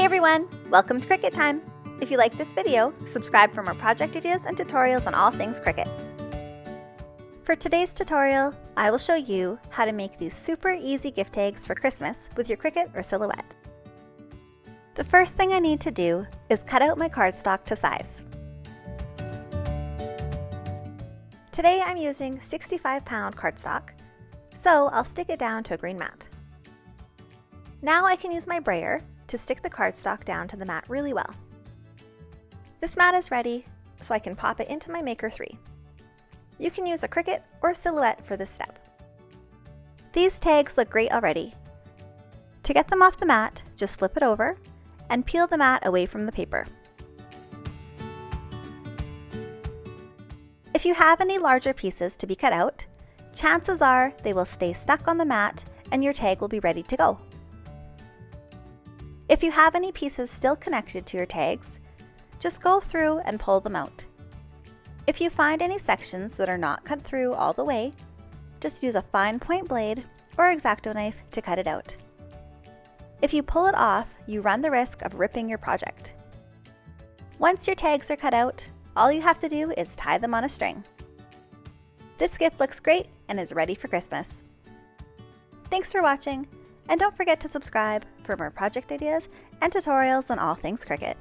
everyone, welcome to Cricut time. If you like this video, subscribe for more project ideas and tutorials on all things Cricut. For today's tutorial, I will show you how to make these super easy gift tags for Christmas with your Cricut or Silhouette. The first thing I need to do is cut out my cardstock to size. Today I'm using 65-pound cardstock, so I'll stick it down to a green mat. Now I can use my brayer to stick the cardstock down to the mat really well. This mat is ready, so I can pop it into my Maker 3. You can use a Cricut or Silhouette for this step. These tags look great already. To get them off the mat, just flip it over and peel the mat away from the paper. If you have any larger pieces to be cut out, chances are they will stay stuck on the mat and your tag will be ready to go. If you have any pieces still connected to your tags, just go through and pull them out. If you find any sections that are not cut through all the way, just use a fine point blade or X-Acto knife to cut it out. If you pull it off, you run the risk of ripping your project. Once your tags are cut out, all you have to do is tie them on a string. This gift looks great and is ready for Christmas. Thanks for watching, and don't forget to subscribe for more project ideas and tutorials on all things Cricut.